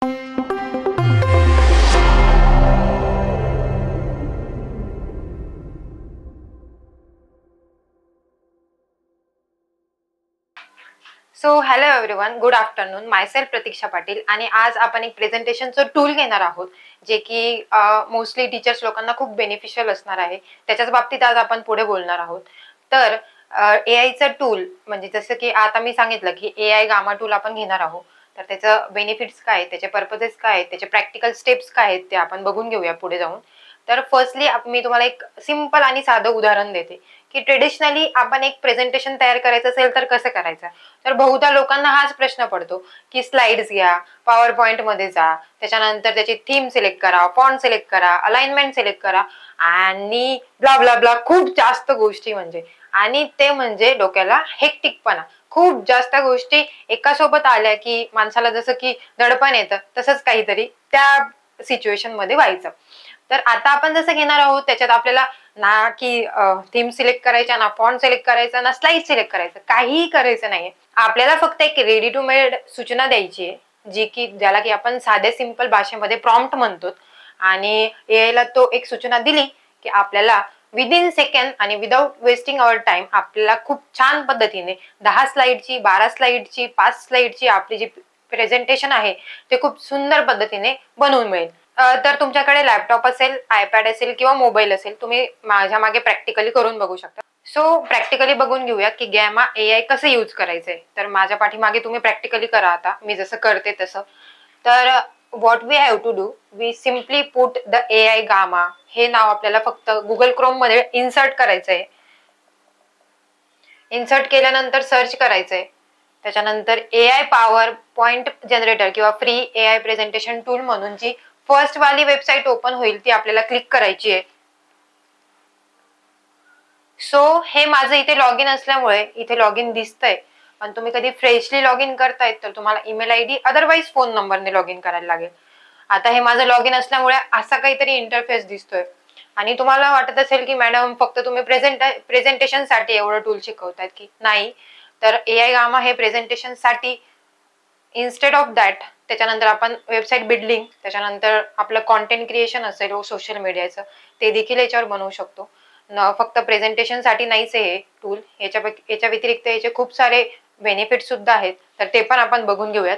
So hello everyone, good afternoon. Myself Pratiksha Patil आणि आज आपण एक प्रेझेंटेशनचं टूल घेणार आहोत जे की मोस्टली टीचर्स लोकांना खूप बेनिफिशियल असणार आहे. त्याच्याच बाबतीत आज आपण पुढे बोलणार आहोत. तर एआयचं टूल म्हणजे जसं की आता मी सांगितलं की एआय गामा टूल आपण घेणार आहोत. तर त्याचं बेनिफिट्स काय, त्याचे पर्पजेस काय, त्याचे प्रॅक्टिकल स्टेप्स काय आहेत ते आपण बघून घेऊया पुढे जाऊन. तर फर्स्टली मी तुम्हाला एक सिंपल आणि साधं उदाहरण देते की ट्रेडिशनली आपण एक प्रेझेंटेशन तयार करायचं असेल तर कसं करायचं. तर बहुधा लोकांना हाच प्रश्न पडतो की स्लाइड्स घ्या, पॉवर पॉइंट मध्ये जा, त्याच्यानंतर त्याची थीम सिलेक्ट करा, फॉन्ट सिलेक्ट करा, अलाइनमेंट सिलेक्ट करा आणि ब्ला ब्ला ब्ला खूप जास्त गोष्टी आणि ते म्हणजे डोक्याला हेक्टिकपणा. खूप जास्त गोष्टी एकासोबत आल्या की माणसाला जसं की दडपण येतं तसंच काहीतरी त्या सिच्युएशन मध्ये व्हायचं. तर आता आपण जसं घेणार आहोत त्याच्यात आपल्याला ना की थीम सिलेक्ट करायचा, ना फॉन्ट सिलेक्ट करायचा, ना स्लाइड सिलेक्ट करायचं, काहीही करायचं नाहीये. आपल्याला फक्त एक रेडी टू मेड सूचना द्यायची आहे जी की ज्याला की आपण साध्या सिंपल भाषेमध्ये प्रॉम्प्ट म्हणतो. आणि एआयला तो एक सूचना दिली की आपल्याला विदिन सेकंड आणि विदाउट वेस्टिंग अवर टाइम आपल्याला खूप छान पद्धतीने 10 स्लाइडची, 12 स्लाइडची, 5 स्लाइडची आपली जी प्रेझेंटेशन आहे ते खूप सुंदर पद्धतीने बनवून मिळेल. तर तुमच्याकडे लॅपटॉप असेल, आयपॅड असेल किंवा मोबाईल असेल, तुम्ही माझ्या मागे प्रॅक्टिकली करून बघू शकता. सो प्रॅक्टिकली बघून घेऊया की गॅमा एआय कसं यूज करायचंय. तर माझ्या पाठीमागे तुम्ही प्रॅक्टिकली करा आता मी जसं करते तसं. तर what we have to do, we simply put the AI Gamma हे नाव आपल्याला फक्त गुगल क्रोम मध्ये इन्सर्ट करायचंय. इन्सर्ट केल्यानंतर सर्च करायचंय. त्याच्यानंतर एआय पॉवर पॉइंट जनरेटर किंवा फ्री एआय प्रेझेंटेशन टूल म्हणून जी फर्स्ट वाली वेबसाईट ओपन होईल ती आपल्याला क्लिक करायची आहे. सो हे माझं इथे लॉग इन असल्यामुळे इथे लॉग इन दिसतंय. पण तुम्ही कधी फ्रेशली लॉग इन करतायत तर तुम्हाला ईमेल आयडी अदरवाईज फोन नंबरने लॉग इन करायला लागेल. आता हे माझं लॉग इन असल्यामुळे असा काहीतरी इंटरफेस दिसतोय. आणि तुम्हाला वाटत असेल की मॅडम फक्त तुम्ही प्रेझेंटेशन साठी एवढं टूल शिकवतायत की नाही. तर एआय गामा हे प्रेझेंटेशन साठी इन्स्टेड ऑफ दॅट त्याच्यानंतर आपण वेबसाईट बिल्डिंग, त्याच्यानंतर आपलं कॉन्टेंट क्रिएशन असेल सोशल मीडियाचं ते देखील याच्यावर बनवू शकतो. फक्त प्रेझेंटेशन साठी नाहीच हे टूल, याच्या व्यतिरिक्त याचे खूप सारे बेनिफिट सुद्धा आहेत. तर ते पण आपण बघून घेऊयात.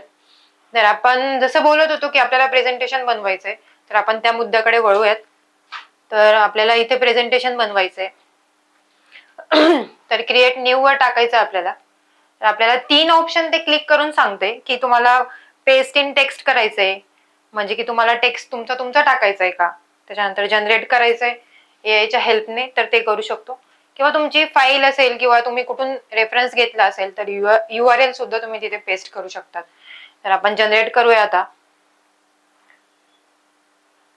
तर आपण जसं बोलत होतो की आपल्याला प्रेझेंटेशन बनवायचंय तर आपण त्या मुद्द्याकडे वळूयात. तर आपल्याला इथे प्रेझेंटेशन बनवायचंय तर क्रिएट न्यू वर टाकायचं आपल्याला. तर आपल्याला 3 ऑप्शन ते क्लिक करून सांगते की तुम्हाला पेस्ट इन टेक्स्ट करायचंय म्हणजे की तुम्हाला टेक्स्ट तुमचा टाकायचा आहे का. त्याच्यानंतर जनरेट करायचंय एआयच्या हेल्पने तर ते करू शकतो. किंवा तुमची फाईल असेल किंवा तुम्ही कुठून रेफरन्स घेतला असेल तर URL सुद्धा तुम्ही तिथे पेस्ट करू शकतात. तर आपण जनरेट करूया आता.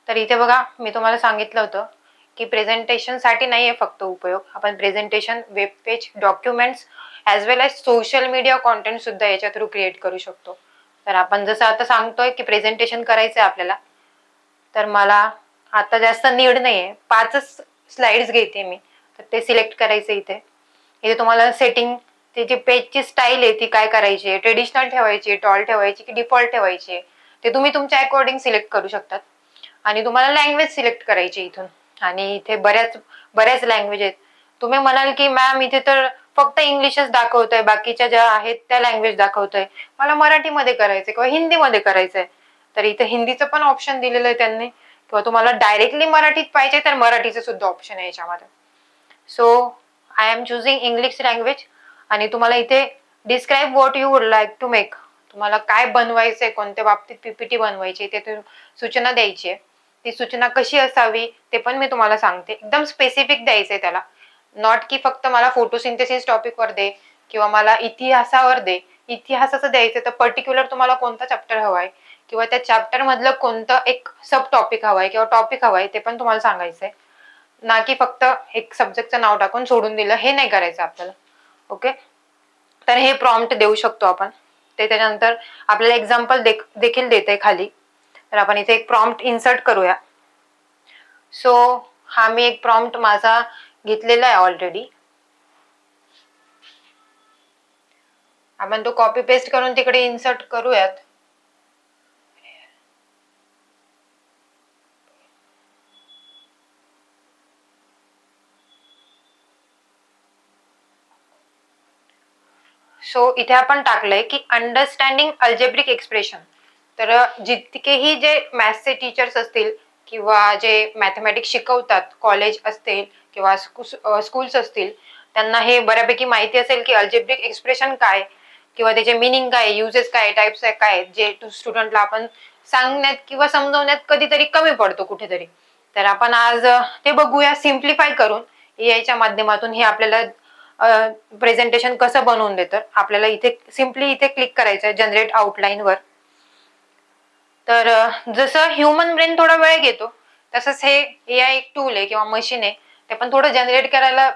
तर इथे बघा मी तुम्हाला सांगितलं होतं की प्रेझेंटेशन साठी नाहीये फक्त उपयोग, आपण presentation, web page, documents as well as social media content सुद्धा याच्या थ्रू क्रिएट करू शकतो. तर आपण जसं आता सांगतोय की प्रेझेंटेशन करायचंय आपल्याला तर मला आता जास्त नीड नाहीये, 5च स्लाइड्स घेते मी. तर ते सिलेक्ट करायचं इथे. इथे तुम्हाला सेटिंग त्याची पेजची स्टाईल आहे ती काय करायची आहे, ट्रेडिशनल ठेवायची, टॉल ठेवायची की डिफॉल्ट ठेवायची ते तुम्ही तुमच्या अकॉर्डिंग सिलेक्ट करू शकतात. आणि तुम्हाला लँग्वेज सिलेक्ट करायची इथून. आणि इथे बऱ्याच लँग्वेज आहेत. तुम्ही म्हणाल की मॅम इथे तर फक्त इंग्लिशच दाखवतंय, बाकीच्या ज्या आहेत त्या लँग्वेज दाखवतंय, मला मराठीमध्ये करायचंय किंवा हिंदीमध्ये करायचंय. तर इथे हिंदीचं पण ऑप्शन दिलेलं आहे त्यांनी, किंवा तुम्हाला डायरेक्टली मराठीत पाहिजे तर मराठीचं सुद्धा ऑप्शन आहे याच्यामध्ये. So I'm choosing English language. आणि तुम्हाला इथे describe what you would like to make, तुम्हाला काय बनवायचंय, कोणत्या बाबतीत पीपीटी बनवायची ते सूचना द्यायची आहे. ती सूचना कशी असावी ते पण मी तुम्हाला सांगते. एकदम स्पेसिफिक द्यायचंय त्याला. नॉट की फक्त मला फोटोसिंथेसिस टॉपिकवर दे किंवा मला इतिहासावर दे. इतिहासाचं द्यायचं तर पर्टिक्युलर तुम्हाला कोणता चॅप्टर हवाय किंवा त्या चॅप्टर मधलं कोणतं एक सब टॉपिक हवाय किंवा टॉपिक हवाय ते पण तुम्हाला सांगायचंय. ना की फक्त एक सब्जेक्टचं नाव टाकून सोडून दिलं, हे नाही करायचं आपल्याला. ओके. तर हे प्रॉम्प्ट देऊ शकतो आपण. ते त्याच्यानंतर आपल्याला एक्झाम्पल देखील देते खाली. तर आपण इथे एक प्रॉम्प्ट इन्सर्ट करूया. सो हा मी एक प्रॉम्प्ट माझा घेतलेला आहे ऑलरेडी. आपण तो कॉपी पेस्ट करून तिकडे इन्सर्ट करूयात. सो इथे आपण टाकलंय की अंडरस्टँडिंग अल्जेब्रिक एक्सप्रेशन. तर जितकेही जे मॅथ्सचे टीचर्स असतील किंवा जे मॅथमॅटिक्स शिकवतात, कॉलेज असतील किंवा स्कूल्स असतील, त्यांना हे बऱ्यापैकी माहिती असेल की अल्जेब्रिक एक्सप्रेशन काय किंवा त्याचे मिनिंग काय, युजेस काय, टाइप्स काय, जे स्टुडंटला आपण सांगण्यात किंवा समजवण्यात कधीतरी कमी पडतो कुठेतरी. तर आपण आज ते बघूया सिम्प्लिफाय करून. एआयच्या माध्यमातून हे आपल्याला प्रेझेंटेशन कसं बनवून देतं. आपल्याला इथे सिम्पली इथे क्लिक करायचं आहे जनरेट आउटलाईनवर. तर जसं ह्युमन ब्रेन थोडा वेळ घेतो, तसंच हे एआय एक टूल आहे किंवा मशीन आहे, ते पण थोडं जनरेट करायला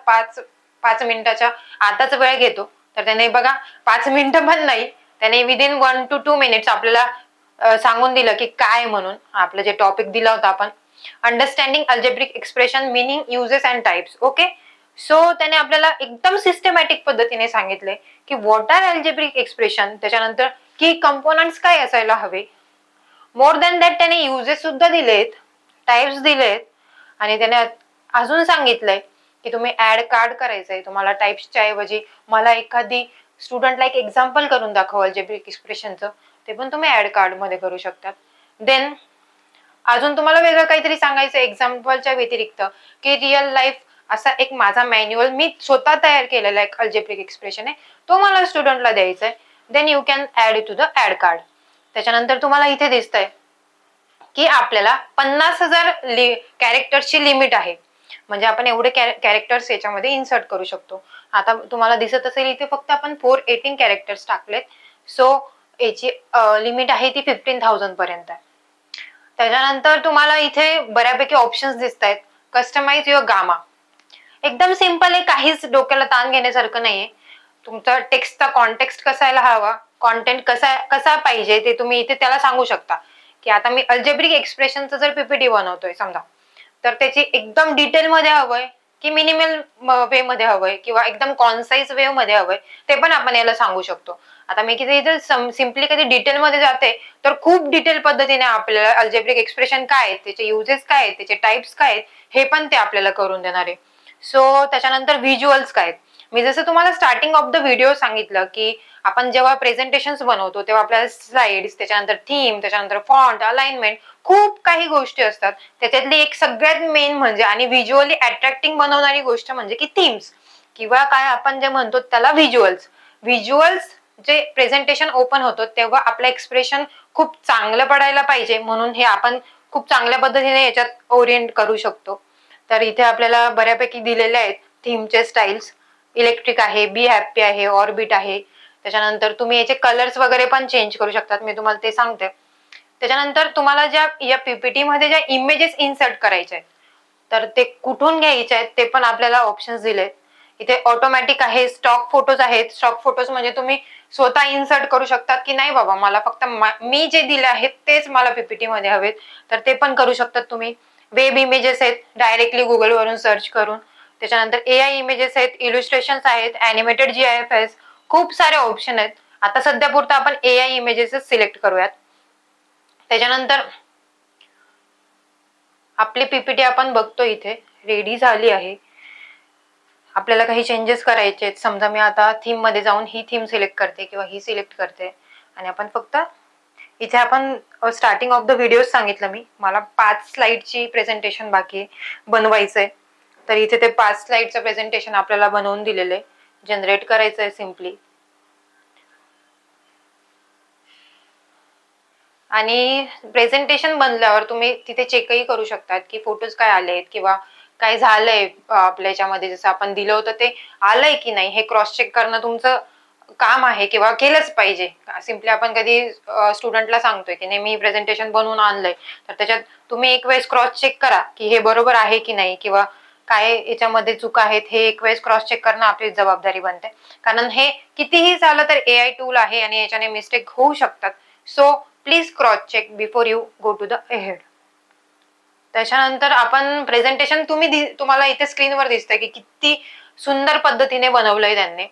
5 मिनिटाच्या आताच वेळ घेतो. तर त्याने बघा 5 मिनिटं पण नाही, त्याने विदिन 1 to 2 मिनिट्स आपल्याला सांगून दिलं की काय म्हणून. आपलं जे टॉपिक दिला होता आपण, understanding algebraic expression, meaning, uses and types. Okay. So त्याने आपल्याला एकदम सिस्टमॅटिक पद्धतीने सांगितले की व्हॉट आर अल्जेब्रिक एक्सप्रेशन, त्याच्यानंतर की कंपोनंट्स काय असायला हवे. मोर दॅन दॅट त्याने युजेस सुद्धा दिलेत, टाइप्स दिलेत, आणि त्याने अजून सांगितलंय की तुम्ही ऍड कार्ड करायचंय. तुम्हाला टाइप्सच्या ऐवजी मला एखादी स्टुडंटला एक एक्झाम्पल करून दाखव अल्जेब्रिक एक्सप्रेशनचं, ते पण तुम्ही ऍड कार्ड मध्ये करू शकतात. देन अजून तुम्हाला वेगळं काहीतरी सांगायचं एक्झाम्पलच्या व्यतिरिक्त की रिअल लाईफ असा एक माझा मॅन्युअल मी स्वतः तयार केलेला एक अल्जेब्रिक एक्सप्रेशन आहे, तो मला स्टुडंटला द्यायचा आहे. Then you can add to the add card. त्याच्यानंतर तुम्हाला इथे दिसतंय की आपल्याला 50,000 कॅरेक्टर्सची लिमिट आहे. म्हणजे आपण एवढे कॅरेक्टर्स याच्यामध्ये इन्सर्ट करू शकतो. आता तुम्हाला दिसत असेल इथे फक्त आपण 418 कॅरेक्टर्स टाकलेत. सो याची लिमिट आहे ती 15,000 पर्यंत आहे. त्याच्यानंतर तुम्हाला इथे बऱ्यापैकी ऑप्शन्स दिसत आहेत. Customize your Gamma. एकदम सिंपल आहे, काहीच डोक्याला ताण घेण्यासारखं नाहीये. तुमचा टेक्स्टचा कॉन्टेक्स्ट कसायला हवा, कॉन्टेंट कसा पाहिजे ते तुम्ही इथे त्याला सांगू शकता. की आता मी अल्जेब्रिक एक्सप्रेशनचं जर पीपीटी बनवतोय समजा, तर त्याची एकदम डिटेल मध्ये हवंय की मिनिमल वे मध्ये हवंय किंवा एकदम कॉन्साइज वे मध्ये हवंय, ते पण आपण याला सांगू शकतो. आता मी किती इथे सिम्पली कधी डिटेल मध्ये जाते, तर खूप डिटेल पद्धतीने आपल्याला अल्जेब्रिक एक्सप्रेशन काय आहेत, त्याचे युजेस काय आहेत, त्याचे टाइप्स काय आहेत, हे पण ते आपल्याला करून देणार आहे. सो त्याच्यानंतर व्हिज्युअल्स काय आहेत. मी जसं तुम्हाला स्टार्टिंग ऑफ द व्हिडिओ सांगितलं की आपण जेव्हा प्रेझेंटेशन्स बनवतो तेव्हा आपल्याला स्लाइड्स, त्याच्यानंतर थीम, त्याच्यानंतर फॉन्ट, अलाइनमेंट, खूप काही गोष्टी असतात. त्याच्यातली एक सगळ्यात मेन म्हणजे आणि व्हिज्युअली अट्रॅक्टिंग बनवणारी गोष्ट म्हणजे की थीम्स किंवा काय आपण जे म्हणतो त्याला व्हिज्युअल्स. व्हिज्युअल्स जे प्रेझेंटेशन ओपन होतं तेव्हा आपलं एक्सप्रेशन खूप चांगलं पडायला पाहिजे, म्हणून हे आपण खूप चांगल्या पद्धतीने याच्यात ओरिएंट करू शकतो. तर इथे आपल्याला बऱ्यापैकी दिलेले आहेत थीमचे स्टाईल्स. इलेक्ट्रिक आहे, बी हॅप्पी आहे, ऑर्बिट आहे. त्याच्यानंतर तुम्ही याचे कलर्स वगैरे पण चेंज करू शकतात, मी तुम्हाला ते सांगते. त्याच्यानंतर तुम्हाला ज्या या पीपीटी मध्ये ज्या इमेजेस इन्सर्ट करायच्या आहेत, तर ते कुठून घ्यायचे आहेत ते पण आपल्याला ऑप्शन्स दिलेत. इथे ऑटोमॅटिक आहे, स्टॉक फोटोज आहेत. स्टॉक फोटोज म्हणजे तुम्ही स्वतः इन्सर्ट करू शकतात की नाही बाबा मला फक्त मी जे दिले आहेत तेच मला पीपीटी मध्ये हवेत, तर ते पण करू शकतात तुम्ही. वेब इमेजेस आहेत, डायरेक्टली गुगल वरून सर्च करून. त्याच्यानंतर एआय इमेजेस आहेत, इलुस्ट्रेशन्स आहेत, अॅनिमेटेड GIFs, खूप सारे ऑप्शन आहेत. आता सध्या पुरता आपण एआय इमेजेसच सिलेक्ट करूयात. त्याच्यानंतर आपली पीपीटी आपण बघतो इथे रेडी झाली आहे. आपल्याला काही चेंजेस करायचे आहेत. समजा मी आता थीम मध्ये जाऊन ही थीम सिलेक्ट करते किंवा ही सिलेक्ट करते आणि आपण फक्त इथे आपण स्टार्टिंग ऑफ द व्हिडिओ सांगितलं मला 5 स्लाइडची प्रेझेंटेशन बाकी बनवायचंय. तर इथे ते 5 स्लाइडचं प्रेझेंटेशन आपल्याला बनवून दिलेलं आहे. जनरेट करायचंय सिम्पली. आणि प्रेझेंटेशन बनल्यावर तुम्ही तिथे चेकही करू शकतात की फोटोज काय आलेत किंवा काय झालंय आपल्या याच्यामध्ये, जसं आपण दिलं होतं ते आलंय की नाही हे क्रॉस चेक करणं तुमचं काम आहे किंवा केलंच पाहिजे. सिम्पली आपण कधी स्टुडंटला सांगतोय की नाही मी प्रेझेंटेशन बनवून आणलंय, तर त्याच्यात तुम्ही एक वेळेस क्रॉस चेक करा की हे बरोबर आहे की नाही किंवा काय याच्यामध्ये चूक आहेत, हे एक वेळेस क्रॉस चेक करणं आपली जबाबदारी बनते. कारण हे कितीही झालं तर एआय टूल आहे आणि याच्याने मिस्टेक होऊ शकतात. So please cross check before you go to the ahead. त्याच्यानंतर आपण प्रेझेंटेशन तुम्हाला इथे स्क्रीनवर दिसतंय की किती सुंदर पद्धतीने बनवलंय त्यांनी.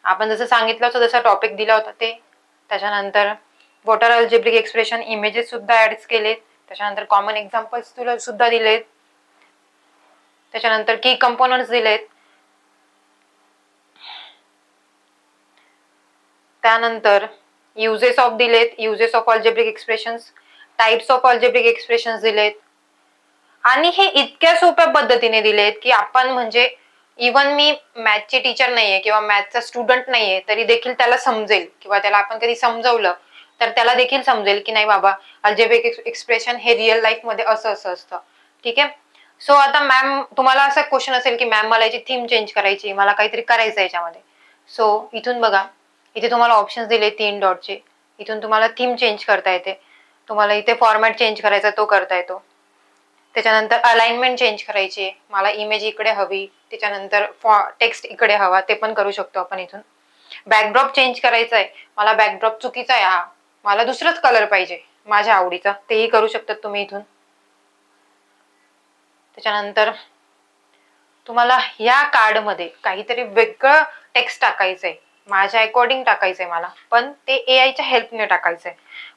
आपण जसं सांगितलं होतं जसं टॉपिक दिला होता ते. त्याच्यानंतर what are algebraic expression, images सुद्धा ऍड केलेत. त्याच्यानंतर कॉमन एक्झाम्पल्स तुला सुद्धा दिलेत. त्याच्यानंतर की कंपोनंट्स दिलेत. त्यानंतर युजेस ऑफ दिलेत, uses of algebraic expressions, types of algebraic expressions दिलेत आणि हे इतक्या सोप्या पद्धतीने दिलेत की आपण म्हणजे इवन मी मॅथचे टीचर नाहीये किंवा मॅथचा स्टुडंट नाहीये तरी देखील त्याला समजेल किंवा त्याला आपण कधी समजवलं तर त्याला देखील समजेल की नाही बाबा अल्जेब्रिक एक्सप्रेशन हे रिअल लाईफ मध्ये असं असं असतं. ठीक आहे. सो आता मॅम तुम्हाला असा क्वेश्चन असेल की मॅम मला याची थीम चेंज करायची, मला काहीतरी करायचं याच्यामध्ये. सो इथून बघा, इथे तुम्हाला ऑप्शन्स दिले 3 डॉटचे. इथून तुम्हाला थीम चेंज करता येते, तुम्हाला इथे फॉर्मॅट चेंज करायचा तो करता येतो. त्याच्यानंतर अलाइनमेंट चेंज करायची, मला इमेज इकडे हवी, त्याच्यानंतर टेक्स्ट इकडे हवा, ते पण करू शकतो आपण इथून. बॅकड्रॉप चेंज करायचा आहे, मला बॅकड्रॉप चुकीचा आहे हा, मला दुसराच कलर पाहिजे माझ्या आवडीचा, तेही करू शकतात तुम्ही इथून. त्याच्यानंतर तुम्हाला ह्या कार्डमध्ये काहीतरी वेगळं टेक्स्ट टाकायचंय, माझ्या अकॉर्डिंग टाकायचंय मला, पण ते एआयच्या हेल्पने टाकायचंय.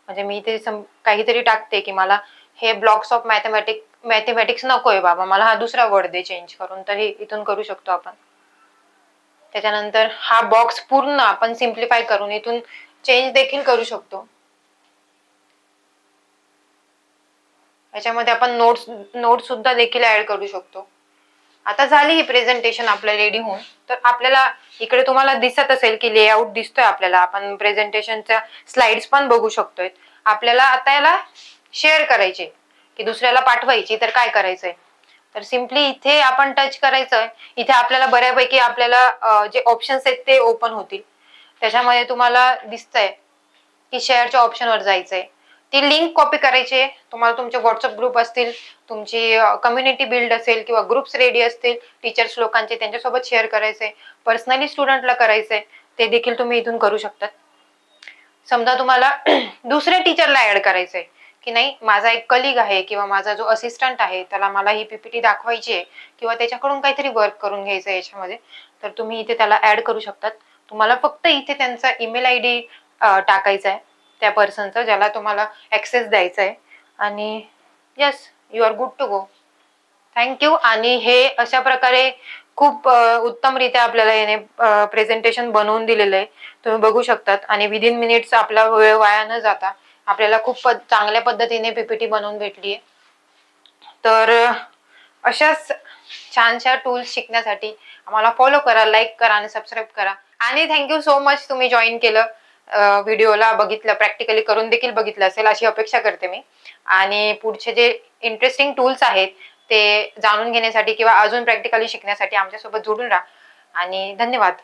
म्हणजे मी ते काहीतरी टाकते की मला हे ब्लॉक्स ऑफ मॅथमॅटिक्स नकोय बाबा, मला हा दुसरा वर्ड दे चेंज करून, तर हे इथून करू शकतो आपण. त्याच्यानंतर हा बॉक्स पूर्ण आपण सिम्प्लिफाय करून इथून चेंज देखील करू शकतो. याच्यामध्ये आपण नोट्स सुद्धा देखील ऍड करू शकतो. आता झाली ही प्रेझेंटेशन आपल्या रेडी होऊन, तर आपल्याला इकडे तुम्हाला दिसत असेल की लेआउट दिसतोय आपल्याला, आपण प्रेझेंटेशनच्या स्लाइड्स पण बघू शकतोय. आपल्याला आता याला शेअर करायचे की दुसऱ्याला पाठवायची, तर काय करायचंय, तर सिम्पली इथे आपण टच करायचंय. इथे आपल्याला बऱ्यापैकी आपल्याला जे ऑप्शन्स आहेत ते ओपन होतील. त्याच्यामध्ये तुम्हाला दिसतंय की शेअरच्या ऑप्शनवर जायचंय, ती लिंक कॉपी करायची आहे. तुम्हाला तुमचे व्हॉट्सअप ग्रुप असतील, तुमची कम्युनिटी बिल्ड असेल किंवा ग्रुप्स रेडी असतील टीचर्स लोकांचे, त्यांच्यासोबत शेअर करायचंय, पर्सनली स्टुडंटला करायचंय, ते देखील तुम्ही इथून करू शकतात. समजा तुम्हाला दुसऱ्या टीचरला ऍड करायचंय की नाही, माझा एक कलिग आहे किंवा माझा जो असिस्टंट आहे त्याला मला ही पीपीटी दाखवायची आहे किंवा त्याच्याकडून काहीतरी वर्क करून घ्यायचंय याच्यामध्ये, तर तुम्ही इथे त्याला ऍड करू शकतात. तुम्हाला फक्त इथे त्यांचा ईमेल आयडी टाकायचा आहे त्या पर्सनचा ज्याला तुम्हाला ऍक्सेस द्यायचा आहे, आणि yes, you are good to go. Thank you. आणि हे अशा प्रकारे खूप उत्तमरित्या आपल्याला याने प्रेझेंटेशन बनवून दिलेलं आहे, तुम्ही बघू शकतात. आणि विदिन मिनिट्स आपला वेळ वाया न जाता आपल्याला खूप चांगल्या पद्धतीने पीपीटी बनवून भेटली आहे. तर अशाच छानशा टूल्स शिकण्यासाठी आम्हाला फॉलो करा, लाईक करा आणि सबस्क्राईब करा. आणि थँक्यू सो मच, तुम्ही जॉईन केलं, व्हिडिओला बघितलं, प्रॅक्टिकली करून देखील बघितलं असेल अशी अपेक्षा करते मी. आणि पुढचे जे इंटरेस्टिंग टूल्स आहेत ते जाणून घेण्यासाठी किंवा अजून प्रॅक्टिकली शिकण्यासाठी आमच्यासोबत जोडून राहा. आणि धन्यवाद.